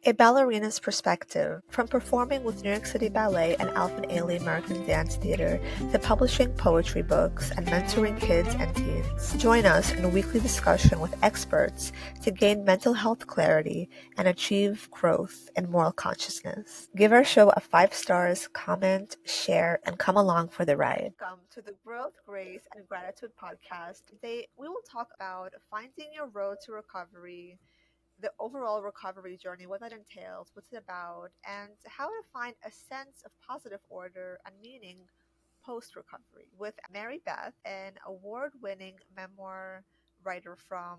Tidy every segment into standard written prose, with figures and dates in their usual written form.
A ballerina's perspective, from performing with New York City Ballet and Alvin Ailey American Dance Theater to publishing poetry books and mentoring kids and teens. Join us in a weekly discussion with experts to gain mental health clarity and achieve growth in moral consciousness. Give our show a 5 stars, comment, share, and come along for the ride. Welcome to the Growth, Grace, and Gratitude podcast. Today, we will talk about finding your road to recovery, the overall recovery journey, what that entails, what's it about, and how to find a sense of positive order and meaning post recovery. With Mary Beth, an award winning memoir writer from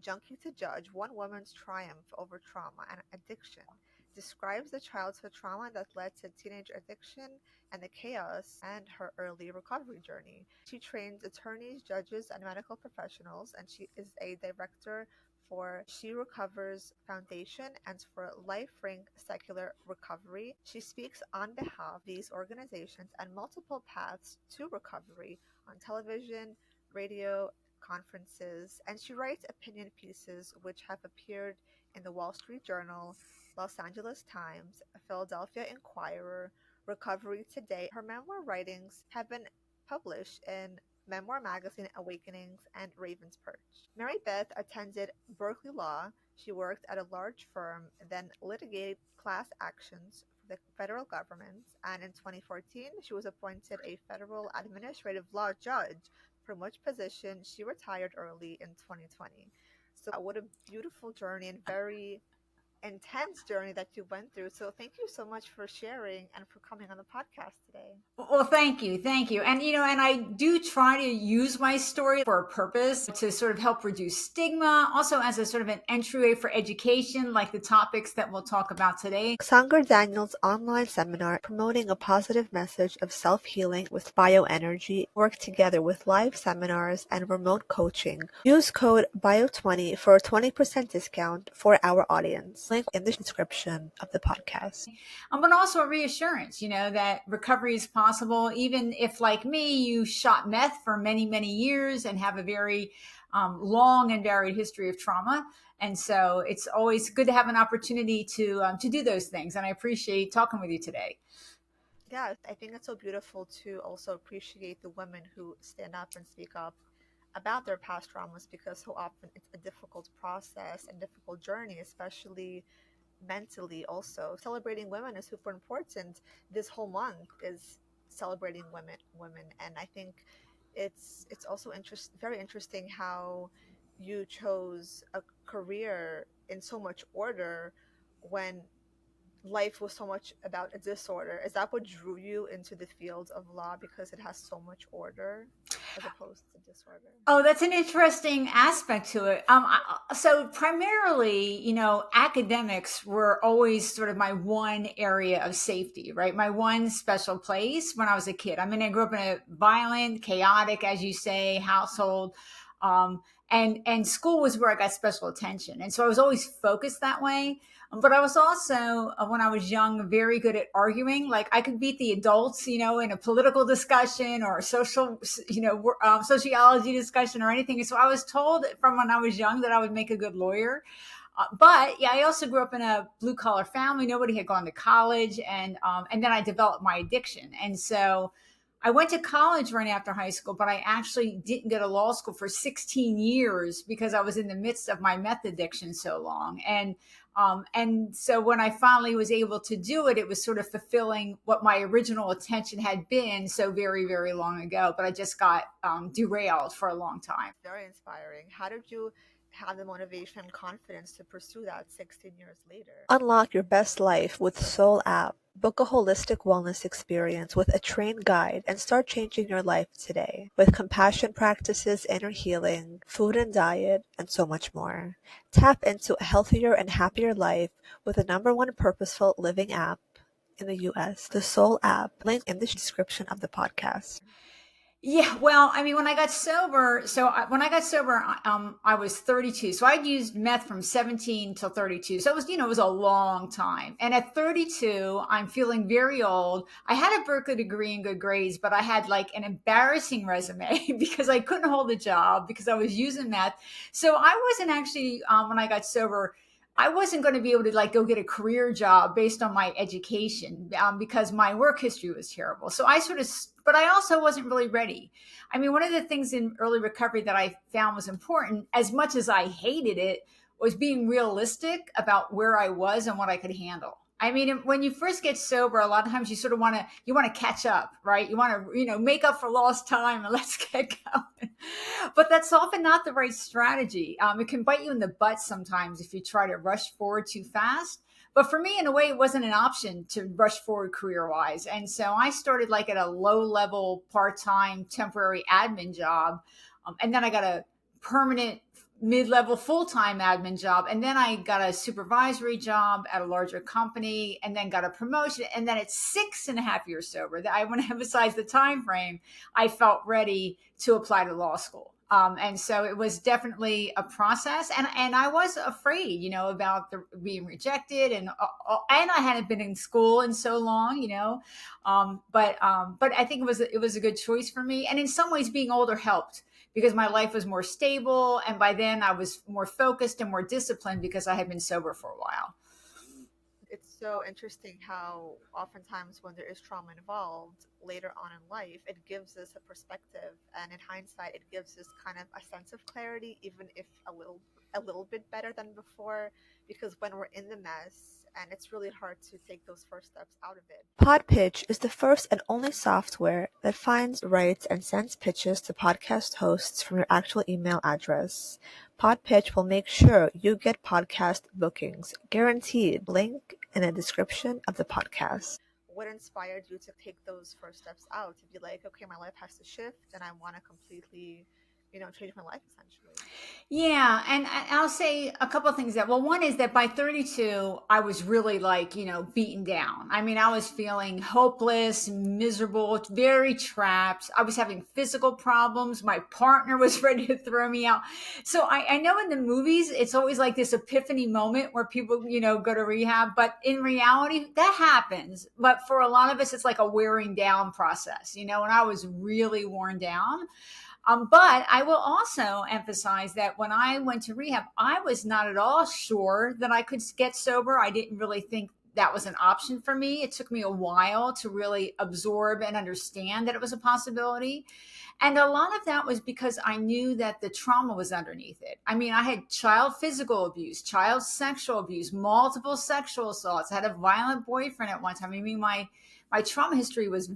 Junkie to Judge, One Woman's Triumph Over Trauma and Addiction, describes the childhood trauma that led to teenage addiction and the chaos and her early recovery journey. She trains attorneys, judges, and medical professionals, and she is a director for She Recovers Foundation and for LifeRing Secular Recovery. She speaks on behalf of these organizations and multiple paths to recovery on television, radio, conferences, and she writes opinion pieces which have appeared in the Wall Street Journal, Los Angeles Times, Philadelphia Inquirer, Recovery Today. Her memoir writings have been published in Memoir Magazine, Awakenings, and Raven's Perch. Mary Beth attended Berkeley Law. She worked at a large firm, then litigated class actions for the federal government, and in 2014, she was appointed a federal administrative law judge, from which position she retired early in 2020. So what a beautiful journey and very intense journey that you went through. So thank you so much for sharing and for coming on the podcast today. Well, thank you. And, and I do try to use my story for a purpose to sort of help reduce stigma, also as a sort of an entryway for education, like the topics that we'll talk about today. Sanger Daniel's online seminar promoting a positive message of self-healing with bioenergy work together with live seminars and remote coaching. Use code BIO20 for a 20% discount for our audience. Link in the description of the podcast. But also a reassurance, that recovery is possible, even if, like me, you shot meth for many, many years and have a very long and varied history of trauma. And so it's always good to have an opportunity to do those things. And I appreciate talking with you today. Yeah, I think it's so beautiful to also appreciate the women who stand up and speak up about their past traumas, because so often it's a difficult process and difficult journey, especially mentally. Also, celebrating women is super important. This whole month is celebrating women, and I think it's also very interesting how you chose a career in so much order when life was so much about a disorder. Is that what drew you into the field of law, because it has so much order as opposed to disorder? Oh, that's an interesting aspect to it. So primarily, academics were always sort of my one area of safety, right? My one special place when I was a kid. I mean, I grew up in a violent, chaotic, as you say, household. And school was where I got special attention. And so I was always focused that way. But I was also, when I was young, very good at arguing. Like I could beat the adults, in a political discussion or a social, sociology discussion or anything. And so I was told from when I was young that I would make a good lawyer. But yeah, I also grew up in a blue collar family. Nobody had gone to college. And then I developed my addiction. And so I went to college right after high school, but I actually didn't go to law school for 16 years because I was in the midst of my meth addiction so long. And so when I finally was able to do it, it was sort of fulfilling what my original intention had been so very, very long ago. But I just got derailed for a long time. Very inspiring. How did you have the motivation and confidence to pursue that 16 years later? Unlock your best life with Soul app. Book a holistic wellness experience with a trained guide and start changing your life today with compassion practices, inner healing, food and diet, and so much more. Tap into a healthier and happier life with the #1 purposeful living app in the US, the Soul app. Link in the description of the podcast. Yeah, well, I mean, when I got sober, I was 32. So I'd used meth from 17 till 32. So it was, it was a long time. And at 32, I'm feeling very old. I had a Berkeley degree in good grades, but I had like an embarrassing resume because I couldn't hold a job because I was using meth. So I wasn't actually, when I got sober, I wasn't going to be able to like go get a career job based on my education because my work history was terrible. So I sort of, but I also wasn't really ready. I mean, one of the things in early recovery that I found was important, as much as I hated it, was being realistic about where I was and what I could handle. I mean, when you first get sober, a lot of times you sort of want to catch up, right? You want to, make up for lost time and let's get going. But that's often not the right strategy. It can bite you in the butt sometimes if you try to rush forward too fast. But for me, in a way, it wasn't an option to rush forward career wise. And so I started like at a low level, part time, temporary admin job. And then I got a permanent mid-level full-time admin job, and then I got a supervisory job at a larger company, and then got a promotion, and then at 6.5 years sober, that I want to emphasize the time frame, I felt ready to apply to law school. And so it was definitely a process, and I was afraid, about being rejected, and I hadn't been in school in so long, but I think it was a good choice for me, and in some ways, being older helped because my life was more stable. And by then I was more focused and more disciplined because I had been sober for a while. It's so interesting how oftentimes when there is trauma involved later on in life, it gives us a perspective, and in hindsight, it gives us kind of a sense of clarity, even if a little bit better than before, because when we're in the mess and it's really hard to take those first steps out of it. Podpitch is the first and only software that finds, writes, and sends pitches to podcast hosts from your actual email address. Podpitch will make sure you get podcast bookings, guaranteed. Link in the description of the podcast. What inspired you to take those first steps out to be like, okay, my life has to shift and I want to completely, change my life essentially? Yeah, and I'll say a couple of things that. Well, one is that by 32, I was really like, beaten down. I mean, I was feeling hopeless, miserable, very trapped. I was having physical problems. My partner was ready to throw me out. So I know in the movies, it's always like this epiphany moment where people, go to rehab. But in reality, that happens. But for a lot of us, it's like a wearing down process, and I was really worn down. But I will also emphasize that when I went to rehab, I was not at all sure that I could get sober. I didn't really think that was an option for me. It took me a while to really absorb and understand that it was a possibility. And a lot of that was because I knew that the trauma was underneath it. I mean, I had child physical abuse, child sexual abuse, multiple sexual assaults. I had a violent boyfriend at one time. I mean, my trauma history was,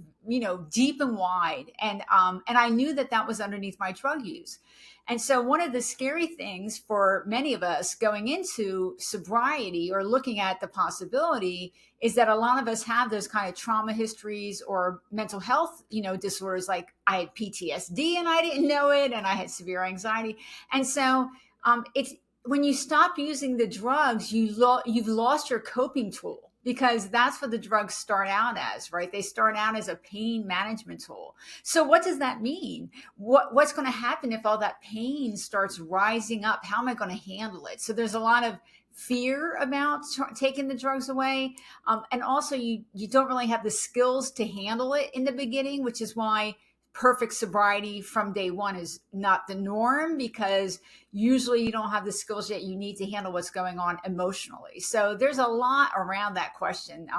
deep and wide. And I knew that was underneath my drug use. And so one of the scary things for many of us going into sobriety or looking at the possibility is that a lot of us have those kind of trauma histories or mental health, disorders. Like I had PTSD and I didn't know it, and I had severe anxiety. And so it's when you stop using the drugs, you've lost your coping tool, because that's what the drugs start out as, right? They start out as a pain management tool. So what does that mean? What's going to happen if all that pain starts rising up? How am I going to handle it? So there's a lot of fear about taking the drugs away. And also you don't really have the skills to handle it in the beginning, which is why perfect sobriety from day one is not the norm, because usually you don't have the skills yet you need to handle what's going on emotionally. So there's a lot around that question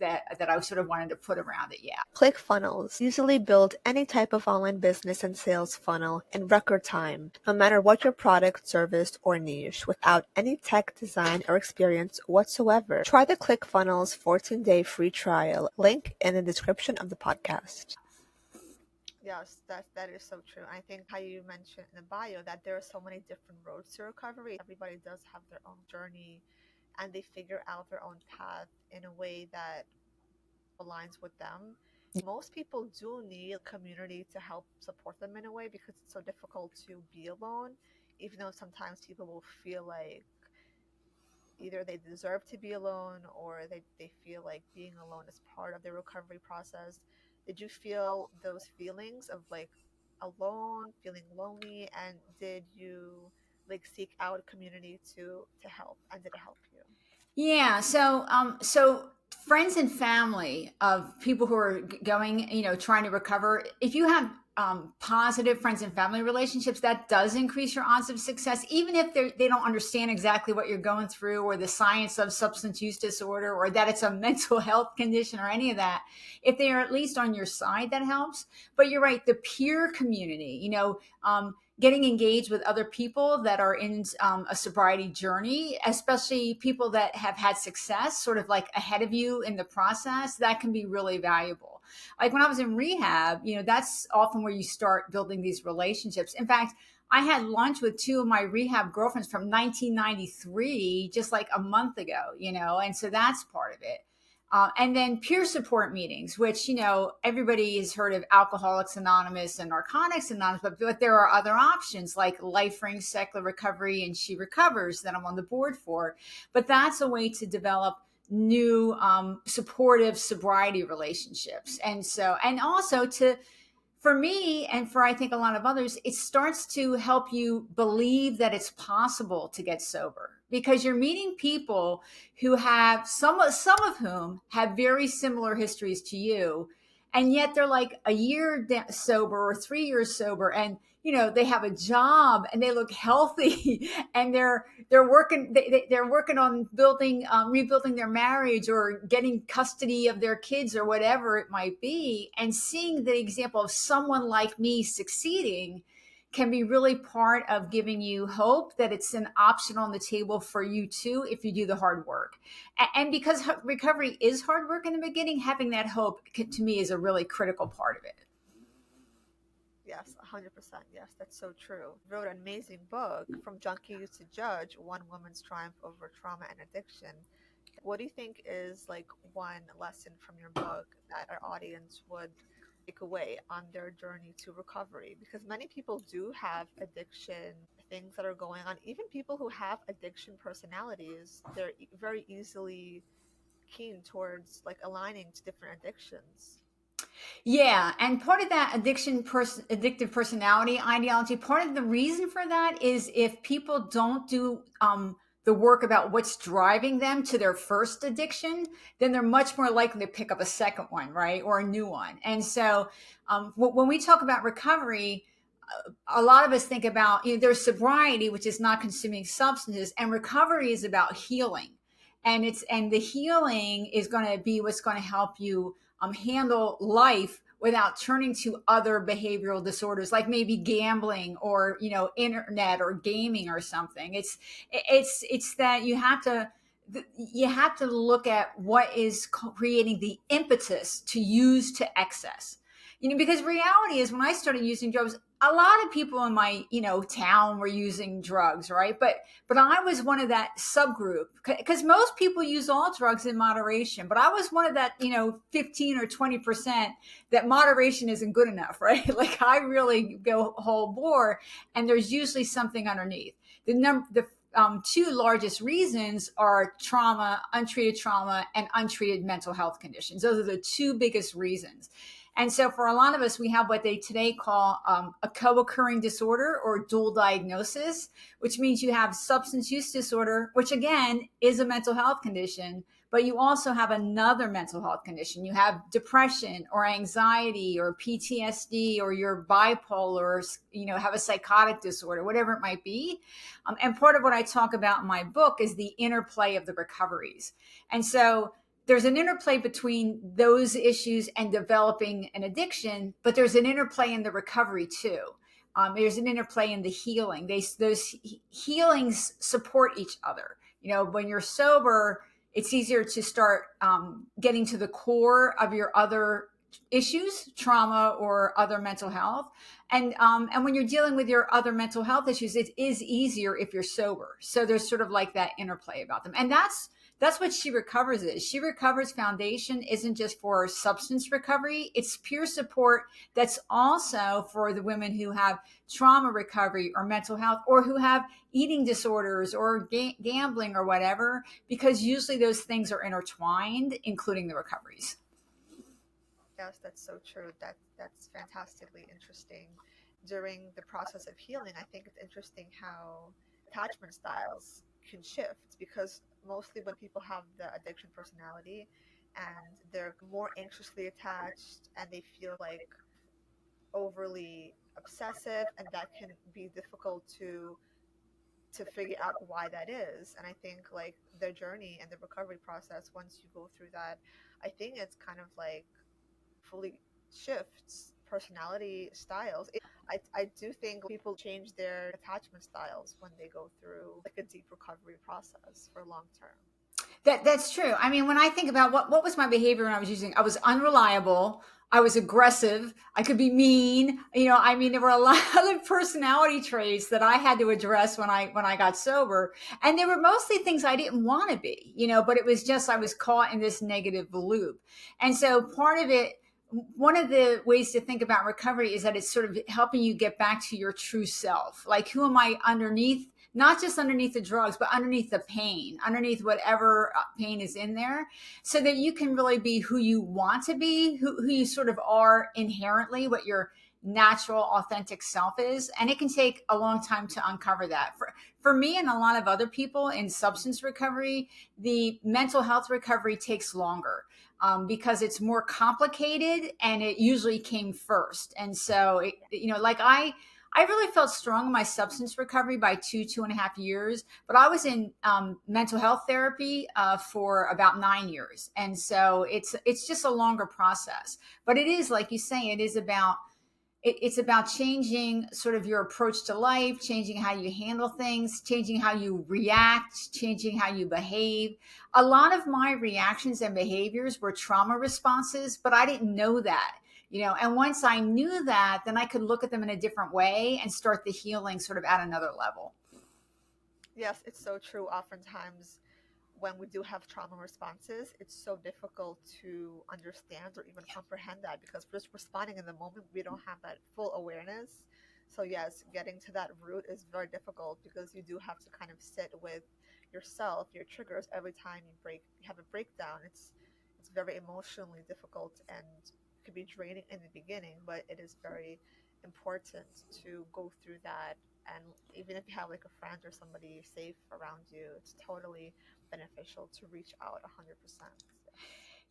that I sort of wanted to put around it. Yeah. ClickFunnels easily build any type of online business and sales funnel in record time, no matter what your product, service, or niche, without any tech design or experience whatsoever. Try the ClickFunnels 14-day free trial. Link in the description of the podcast. Yes, that is so true. I think how you mentioned in the bio that there are so many different roads to recovery. Everybody does have their own journey, and they figure out their own path in a way that aligns with them. Most people do need a community to help support them in a way, because it's so difficult to be alone, even though sometimes people will feel like either they deserve to be alone, or they feel like being alone is part of their recovery process. Did you feel those feelings of like alone, feeling lonely, and did you like seek out a community to help, and did it help you? Yeah. So friends and family of people who are going, trying to recover. If you have positive friends and family relationships, that does increase your odds of success, even if they don't understand exactly what you're going through or the science of substance use disorder or that it's a mental health condition or any of that. If they are at least on your side, that helps. But you're right, the peer community, getting engaged with other people that are in a sobriety journey, especially people that have had success sort of like ahead of you in the process, that can be really valuable. Like when I was in rehab, that's often where you start building these relationships. In fact, I had lunch with two of my rehab girlfriends from 1993, just like a month ago, and so that's part of it. And then peer support meetings, which, everybody has heard of Alcoholics Anonymous and Narcotics Anonymous, but there are other options like LifeRing, Secular Recovery, and She Recovers that I'm on the board for. But that's a way to develop new supportive sobriety relationships. And also for me, and for I think a lot of others, it starts to help you believe that it's possible to get sober because you're meeting people who have some of whom have very similar histories to you, and yet they're like a year sober or 3 years sober, and they have a job and they look healthy and they're working they're working on rebuilding their marriage or getting custody of their kids or whatever it might be, and seeing the example of someone like me succeeding can be really part of giving you hope that it's an option on the table for you too if you do the hard work. And because recovery is hard work in the beginning, having that hope to me is a really critical part of it. Yes, 100%. Yes, that's so true. Wrote an amazing book, From Junkie to Judge, One Woman's Triumph Over Trauma and Addiction. What do you think is like one lesson from your book that our audience would take away on their journey to recovery? Because many people do have addiction things that are going on. Even people who have addiction personalities, they're very easily keen towards like aligning to different addictions. Yeah, and part of that addictive personality ideology, part of the reason for that is if people don't do the work about what's driving them to their first addiction, then they're much more likely to pick up a second one, right, or a new one. And so, when we talk about recovery, a lot of us think about there's sobriety, which is not consuming substances, and recovery is about healing, and the healing is going to be what's going to help you handle life without turning to other behavioral disorders like maybe gambling or internet or gaming or something. It's that you have to look at what is creating the impetus to use to excess. Because reality is when I started using drugs, a lot of people in my town were using drugs, right? But I was one of that subgroup, because most people use all drugs in moderation, but I was one of that 15 or 20% that moderation isn't good enough, right? Like I really go whole bore, and there's usually something underneath. The two largest reasons are trauma, untreated trauma, and untreated mental health conditions. Those are the two biggest reasons. And so for a lot of us, we have what they today call a co-occurring disorder or dual diagnosis, which means you have substance use disorder, which again is a mental health condition, but you also have another mental health condition. You have depression or anxiety or PTSD, or you're bipolar, or have a psychotic disorder, whatever it might be. And part of what I talk about in my book is the interplay of the recoveries. And so there's an interplay between those issues and developing an addiction, but there's an interplay in the recovery too. There's an interplay in the healing. Those healings support each other. When you're sober, it's easier to start getting to the core of your other issues, trauma or other mental health. And when you're dealing with your other mental health issues, it is easier if you're sober. So there's sort of like that interplay about them. And that's what She Recovers is. She Recovers Foundation isn't just for substance recovery. It's peer support that's also for the women who have trauma recovery or mental health, or who have eating disorders or gambling or whatever, because usually those things are intertwined, including the recoveries. Yes, that's so true. That's fantastically interesting. During the process of healing, I think it's interesting how attachment styles can shift, because mostly when people have the addiction personality and they're more anxiously attached and they feel like overly obsessive, and that can be difficult to figure out why that is. And I think like the journey and the recovery process, once you go through that, I think it's kind of like fully shifts personality styles. I do think people change their attachment styles when they go through like a deep recovery process for long term. That's true. I mean, when I think about what was my behavior when I was using, I was unreliable. I was aggressive. I could be mean. I mean, there were a lot of personality traits that I had to address when I got sober, and they were mostly things I didn't want to be. But it was just I was caught in this negative loop, and so part of it. One of the ways to think about recovery is that it's sort of helping you get back to your true self. Like, who am I underneath? Not just underneath the drugs, but underneath the pain, underneath whatever pain is in there, so that you can really be who you want to be, who you sort of are inherently, what your natural, authentic self is. And it can take a long time to uncover that. For me and a lot of other people in substance recovery, the mental health recovery takes longer. Because it's more complicated and it usually came first. And so, like I really felt strong in my substance recovery by 2.5 years, but I was in mental health therapy for about 9 years. And so it's just a longer process, but it is, like you say, it's about changing sort of your approach to life, changing how you handle things, changing how you react, changing how you behave. A lot of my reactions and behaviors were trauma responses, but I didn't know that. And once I knew that, then I could look at them in a different way and start the healing sort of at another level. Yes, it's so true. Oftentimes, when we do have trauma responses, it's so difficult to understand or even comprehend that because we're just responding in the moment. We don't have that full awareness. So, yes, getting to that root is very difficult because you do have to kind of sit with yourself, your triggers every time you have a breakdown. It's very emotionally difficult and could be draining in the beginning, but it is very important to go through that. And even if you have like a friend or somebody safe around you, it's totally beneficial to reach out 100%.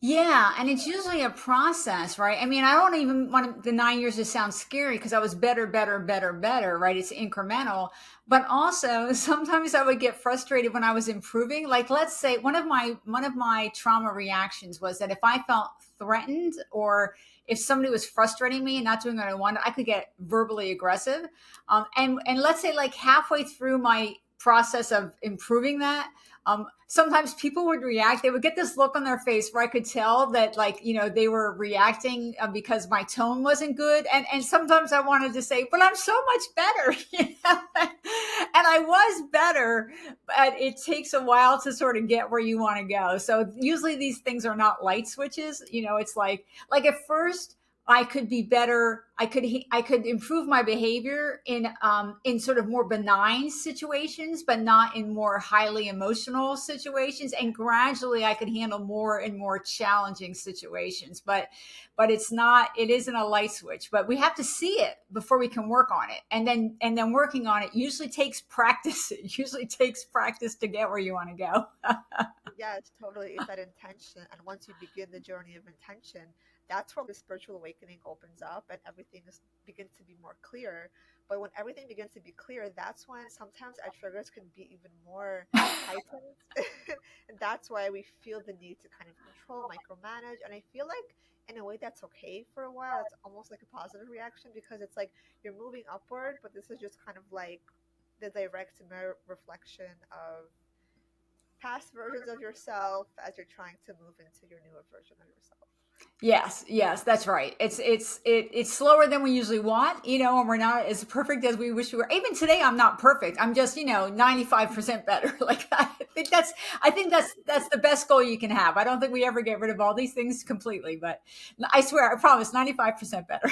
Yeah, and it's usually a process, right? I mean, I don't even want the 9 years to sound scary because I was better, better, better, better, right? It's incremental. But also sometimes I would get frustrated when I was improving. Like, let's say one of my trauma reactions was that if I felt threatened or if somebody was frustrating me and not doing what I wanted, I could get verbally aggressive. And let's say like halfway through my process of improving that, sometimes people would react. They would get this look on their face where I could tell that, like, they were reacting because my tone wasn't good. And sometimes I wanted to say, but I'm so much better. And I was better, but it takes a while to sort of get where you want to go. So usually these things are not light switches. It's like at first I could be better. I could improve my behavior in sort of more benign situations, but not in more highly emotional situations. And gradually, I could handle more and more challenging situations. But it's not. It isn't a light switch. But we have to see it before we can work on it. And then working on it usually takes practice. It usually takes practice to get where you want to go. Yeah, it's totally, it's that intention. And once you begin the journey of intention, that's where the spiritual awakening opens up and begins to be more clear. But when everything begins to be clear, that's when sometimes our triggers can be even more heightened. And that's why we feel the need to kind of control, micromanage. And I feel like in a way that's okay for a while. It's almost like a positive reaction because it's like you're moving upward, but this is just kind of like the direct mirror reflection of past versions of yourself as you're trying to move into your newer version of yourself. Yes, that's right. It's slower than we usually want, and we're not as perfect as we wish we were. Even today, I'm not perfect. I'm just 95% better. Like I think that's the best goal you can have. I don't think we ever get rid of all these things completely, but I swear, I promise, 95% better.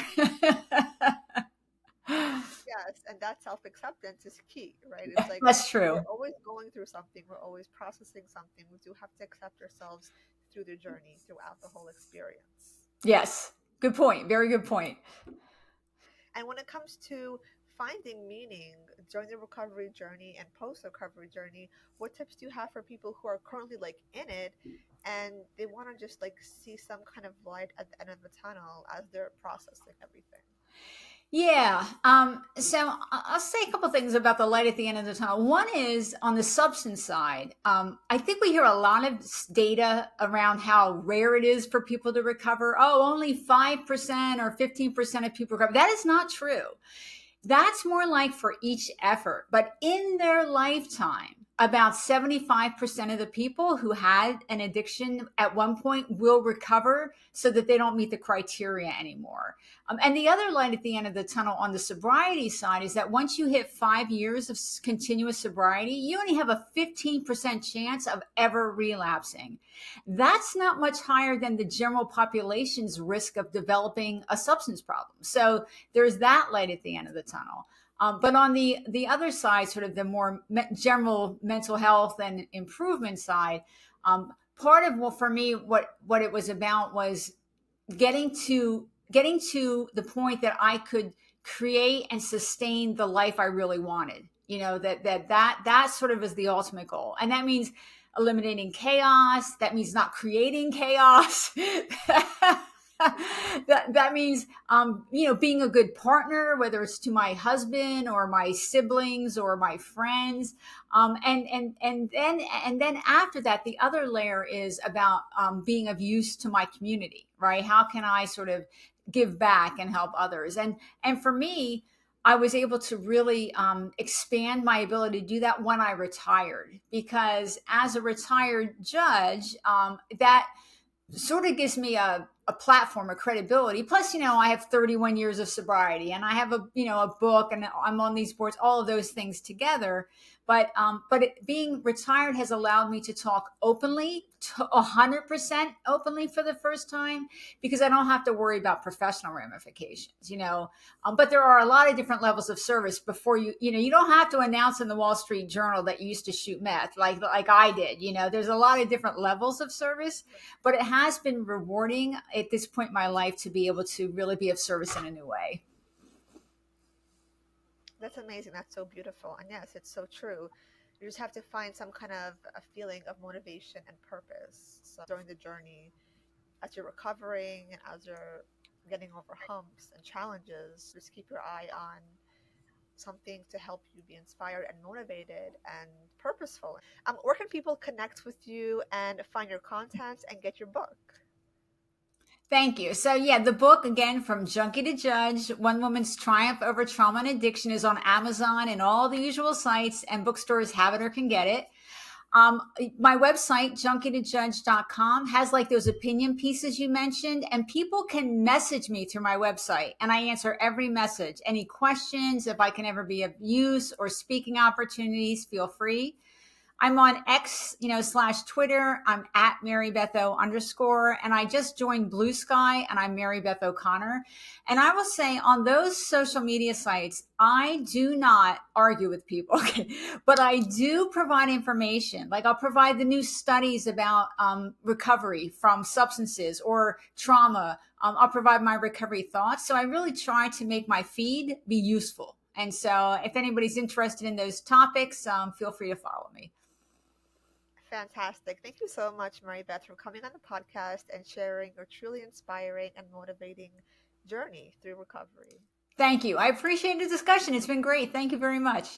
Yes, and that self acceptance is key, right? It's like That's true. we're always going through something, we're always processing something. We do have to accept ourselves through the journey, throughout the whole experience. Yes, good point. Very good point. And when it comes to finding meaning during the recovery journey and post recovery journey, what tips do you have for people who are currently like in it and they want to just like see some kind of light at the end of the tunnel as they're processing everything? Yeah. So I'll say a couple things about the light at the end of the tunnel. One is on the substance side. I think we hear a lot of data around how rare it is for people to recover. Oh, only 5% or 15% of people recover. That is not true. That's more like for each effort. But in their lifetime, about 75% of the people who had an addiction at one point will recover so that they don't meet the criteria anymore. And the other light at the end of the tunnel on the sobriety side is that once you hit 5 years of continuous sobriety, you only have a 15% chance of ever relapsing. That's not much higher than the general population's risk of developing a substance problem. So there's that light at the end of the tunnel. But on the other side, sort of the more general mental health and improvement side, part of for me what it was about was getting to the point that I could create and sustain the life I really wanted. You know, that sort of is the ultimate goal, and that means eliminating chaos. That means not creating chaos. That means being a good partner, whether it's to my husband or my siblings or my friends, and then after that, the other layer is about being of use to my community. Right? How can I sort of give back and help others? And for me, I was able to really expand my ability to do that when I retired, because as a retired judge, that sort of gives me a platform of credibility. Plus, I have 31 years of sobriety, and I have a book, and I'm on these boards, all of those things together. But being retired has allowed me to talk openly, 100% openly for the first time, because I don't have to worry about professional ramifications, but there are a lot of different levels of service before you don't have to announce in the Wall Street Journal that you used to shoot meth like I did. There's a lot of different levels of service, but it has been rewarding at this point in my life to be able to really be of service in a new way. That's amazing. That's so beautiful. And yes, it's so true. You just have to find some kind of a feeling of motivation and purpose. So during the journey, as you're recovering and as you're getting over humps and challenges, just keep your eye on something to help you be inspired and motivated and purposeful. Where can people connect with you and find your content and get your book? Thank you. So yeah, the book, again, From Junkie to Judge, One Woman's Triumph Over Trauma and Addiction, is on Amazon and all the usual sites, and bookstores have it or can get it. My website, junkietoJudge.com, has like those opinion pieces you mentioned, and people can message me through my website, and I answer every message. Any questions, if I can ever be of use, or speaking opportunities, feel free. I'm on X, / Twitter. I'm at Mary Beth _, and I just joined Blue Sky, and I'm Mary Beth O'Connor. And I will say, on those social media sites, I do not argue with people, but I do provide information. Like, I'll provide the new studies about recovery from substances or trauma. I'll provide my recovery thoughts. So I really try to make my feed be useful. And so if anybody's interested in those topics, feel free to follow me. Fantastic. Thank you so much, Mary Beth, for coming on the podcast and sharing your truly inspiring and motivating journey through recovery. Thank you. I appreciate the discussion. It's been great. Thank you very much.